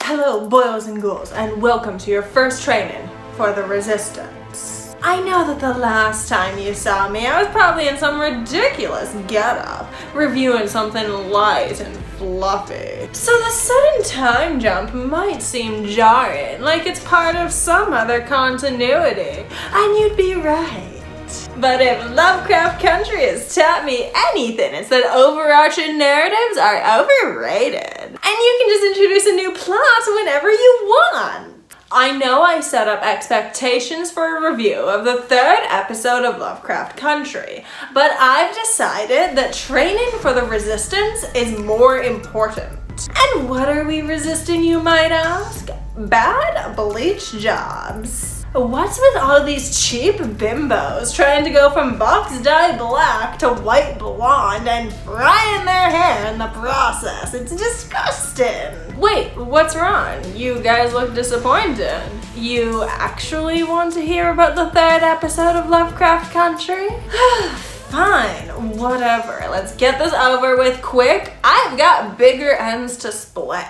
Hello, boys and ghouls, and welcome to your first training for the Resistance. I know that the last time you saw me, I was probably in some ridiculous getup, reviewing something light and fluffy. So the sudden time jump might seem jarring, like it's part of some other continuity, and you'd be right. But if Lovecraft Country has taught me anything, it's that overarching narratives are overrated. And you can just introduce a new plot whenever you want. I know I set up expectations for a review of the third episode of Lovecraft Country, but I've decided that training for the Resistance is more important. And what are we resisting, you might ask? Bad bleach jobs. What's with all these cheap bimbos trying to go from box dye black to white blonde and frying their hair in the process? It's disgusting. Wait, what's wrong? You guys look disappointed. You actually want to hear about the third episode of Lovecraft Country? Fine, whatever. Let's get this over with quick. I've got bigger ends to split.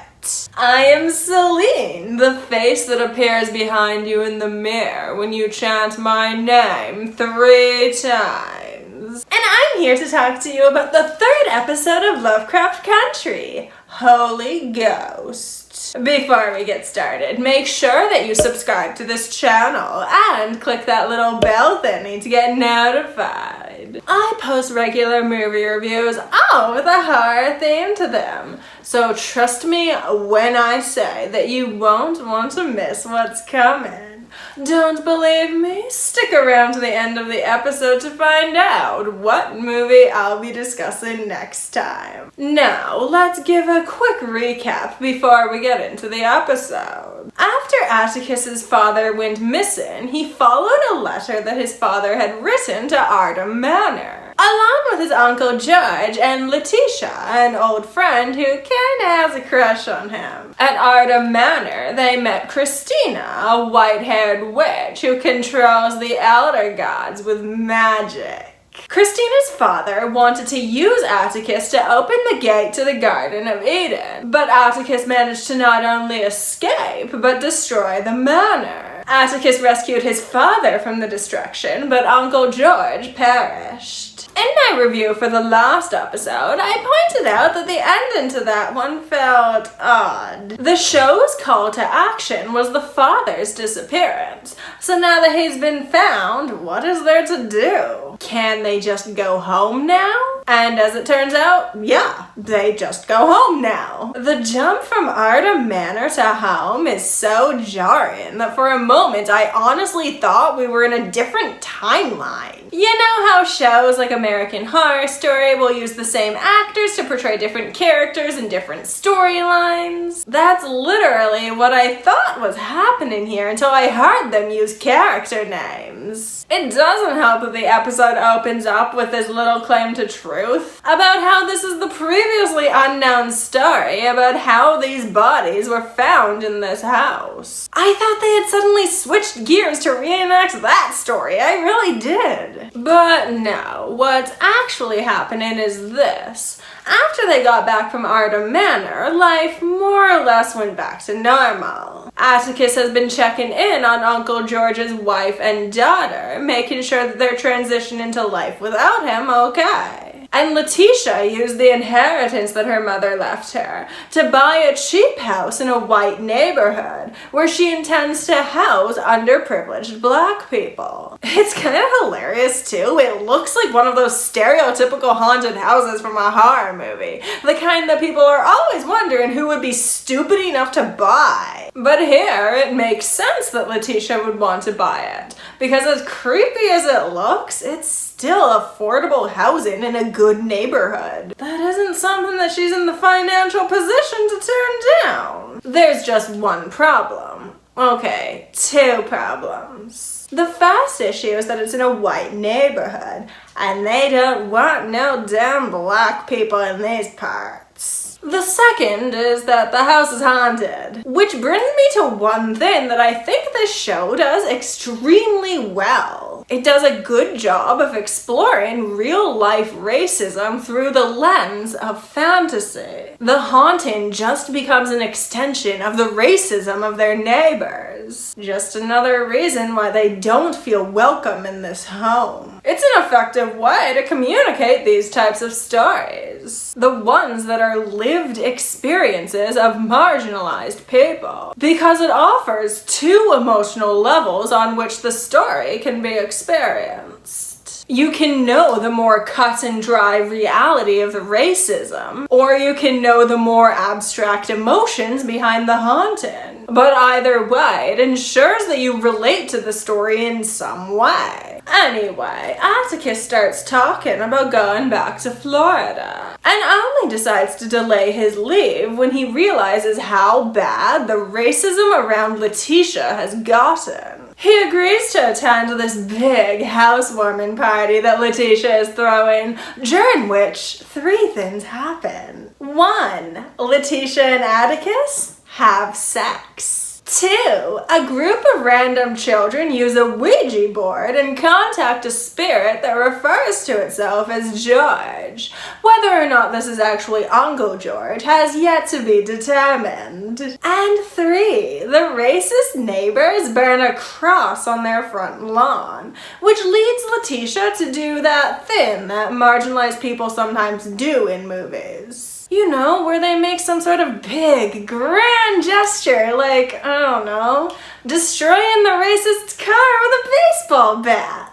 I am Celine, the face that appears behind you in the mirror when you chant my name 3 times. And I'm here to talk to you about the third episode of Lovecraft Country, Holy Ghost. Before we get started, make sure that you subscribe to this channel and click that little bell thingy to get notified. I post regular movie reviews, all with a horror theme to them. So trust me when I say that you won't want to miss what's coming. Don't believe me? Stick around to the end of the episode to find out what movie I'll be discussing next time. Now, let's give a quick recap before we get into the episode. After Atticus's father went missing, he followed a letter that his father had written to Arden Manor, along with his Uncle George and Letitia, an old friend who kinda has a crush on him. At Arden Manor, they met Christina, a white-haired witch who controls the elder gods with magic. Christina's father wanted to use Atticus to open the gate to the Garden of Eden, but Atticus managed to not only escape, but destroy the manor. Atticus rescued his father from the destruction, but Uncle George perished. In my review for the last episode, I pointed out that the ending to that one felt odd. The show's call to action was the father's disappearance. So now that he's been found, what is there to do? Can they just go home now? And as it turns out, yeah, they just go home now. The jump from Arden Manor to home is so jarring that for a moment I honestly thought we were in a different timeline. You know how shows like American Horror Story will use the same actors to portray different characters in different storylines? That's literally what I thought was happening here until I heard them use character names. It doesn't help that the episode opens up with this little claim to truth about how this is the previously unknown story about how these bodies were found in this house. I thought they had suddenly switched gears to reenact that story. I really did. But no, what's actually happening is this. After they got back from Arden Manor, life more or less went back to normal. Atticus has been checking in on Uncle George's wife and daughter, making sure that their transition into life without him okay. And Letitia used the inheritance that her mother left her to buy a cheap house in a white neighborhood where she intends to house underprivileged black people. It's kind of hilarious too. It looks like one of those stereotypical haunted houses from a horror movie. The kind that people are always wondering who would be stupid enough to buy. But here, it makes sense that Letitia would want to buy it. Because as creepy as it looks, it's still affordable housing in a good neighborhood. That isn't something that she's in the financial position to turn down. There's just one problem. Okay, 2 problems. The first issue is that it's in a white neighborhood, and they don't want no damn black people in these parts. The second is that the house is haunted. Which brings me to one thing that I think this show does extremely well. It does a good job of exploring real-life racism through the lens of fantasy. The haunting just becomes an extension of the racism of their neighbors. Just another reason why they don't feel welcome in this home. It's an effective way to communicate these types of stories. The ones that are lived experiences of marginalized people. Because it offers two emotional levels on which the story can be experienced. You can know the more cut and dry reality of the racism, or you can know the more abstract emotions behind the haunting. But either way, it ensures that you relate to the story in some way. Anyway, Atticus starts talking about going back to Florida, and only decides to delay his leave when he realizes how bad the racism around Letitia has gotten. He agrees to attend this big housewarming party that Letitia is throwing, during which three things happen. 1. Letitia and Atticus have sex. 2. A group of random children use a Ouija board and contact a spirit that refers to itself as George. Whether or not this is actually Uncle George has yet to be determined. And 3. The racist neighbors burn a cross on their front lawn, which leads Letitia to do that thing that marginalized people sometimes do in movies. You know, where they make some sort of big, grand gesture, like, I don't know, destroying the racist car with a baseball bat.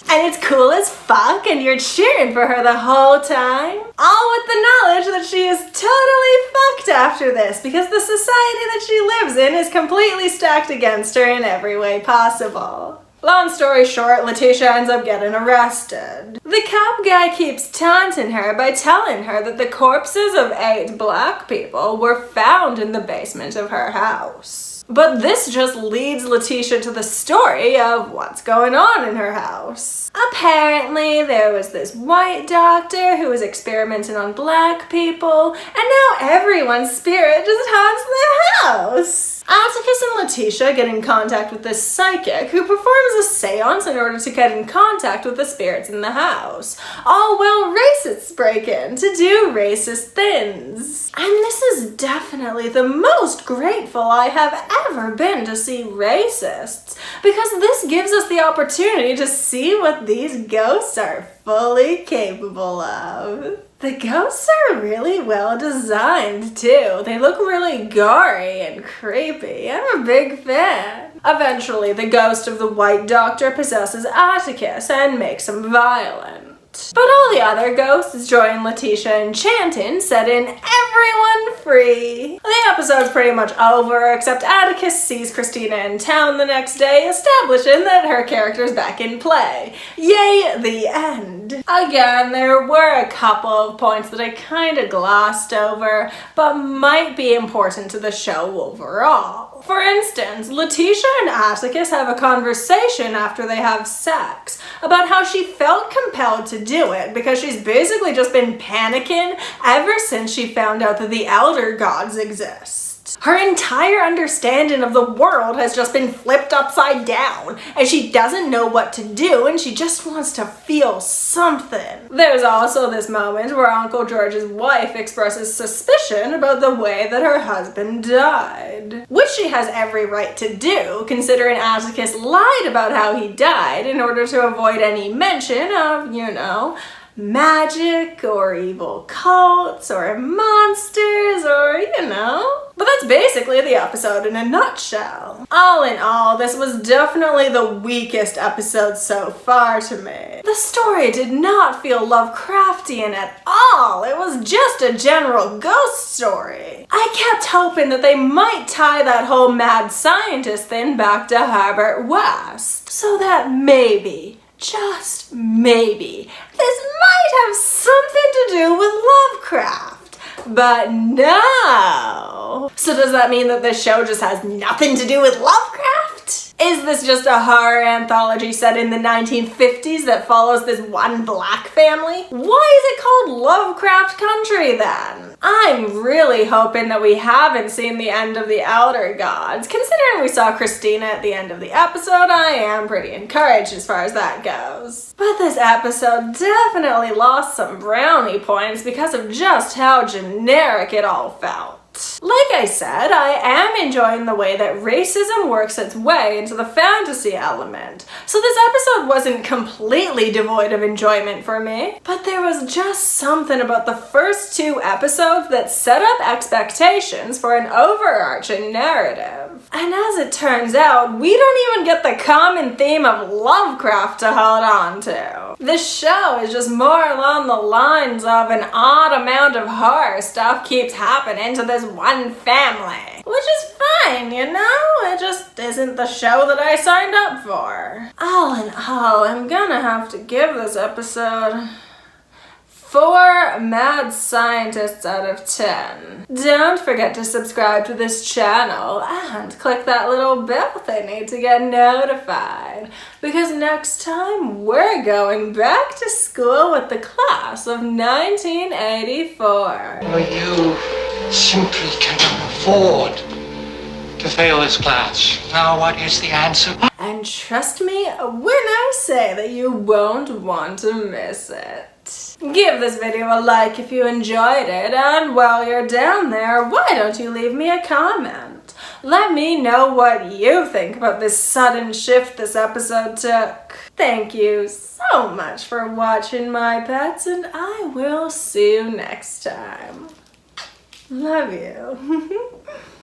And it's cool as fuck, and you're cheering for her the whole time. All with the knowledge that she is totally fucked after this, because the society that she lives in is completely stacked against her in every way possible. Long story short, Letitia ends up getting arrested. The cop guy keeps taunting her by telling her that the corpses of 8 black people were found in the basement of her house. But this just leads Letitia to the story of what's going on in her house. Apparently, there was this white doctor who was experimenting on black people, and now everyone's spirit just haunts the house. Atticus and Letitia get in contact with this psychic who performs a seance in order to get in contact with the spirits in the house. All while racists break in to do racist things. And this is definitely the most grateful I have ever been to see racists, because this gives us the opportunity to see what these ghosts are fully capable of. The ghosts are really well designed too. They look really gory and creepy. I'm a big fan. Eventually, the ghost of the white doctor possesses Atticus and makes him violent. But all the other ghosts join Letitia in chanting, setting everyone free. The episode's pretty much over, except Atticus sees Christina in town the next day, establishing that her character's back in play. Yay, the end. Again, there were a couple of points that I kinda glossed over, but might be important to the show overall. For instance, Letitia and Atticus have a conversation after they have sex about how she felt compelled to do it because she's basically just been panicking ever since she found out that the elder gods exist. Her entire understanding of the world has just been flipped upside down, and she doesn't know what to do, and she just wants to feel something. There's also this moment where Uncle George's wife expresses suspicion about the way that her husband died, which she has every right to do, considering Atticus lied about how he died in order to avoid any mention of, you know, magic or evil cults or monsters or, you know. But that's basically the episode in a nutshell. All in all, this was definitely the weakest episode so far to me. The story did not feel Lovecraftian at all. It was just a general ghost story. I kept hoping that they might tie that whole mad scientist thing back to Herbert West, so that maybe, just maybe, this might have something to do with Lovecraft. But no. So does that mean that this show just has nothing to do with Lovecraft? Is this just a horror anthology set in the 1950s that follows this one black family? Why is it called Lovecraft Country then? I'm really hoping that we haven't seen the end of the Elder Gods. Considering we saw Christina at the end of the episode, I am pretty encouraged as far as that goes. But this episode definitely lost some brownie points because of just how generic it all felt. Like I said, I am enjoying the way that racism works its way into the fantasy element. So this episode wasn't completely devoid of enjoyment for me, but there was just something about the first 2 episodes that set up expectations for an overarching narrative. And as it turns out, we don't even get the common theme of Lovecraft to hold on to. This show is just more along the lines of an odd amount of horror stuff keeps happening to this one family. Which is fine, you know? It just isn't the show that I signed up for. All in all, I'm gonna have to give this episode 4 mad scientists out of 10. Don't forget to subscribe to this channel and click that little bell thingy to get notified, because next time we're going back to school with the class of 1984. You simply cannot afford to fail this class. Now, what is the answer? And trust me when I say that you won't want to miss it. Give this video a like if you enjoyed it, and while you're down there, why don't you leave me a comment? Let me know what you think about this sudden shift this episode took. Thank you so much for watching, my pets, and I will see you next time. Love you.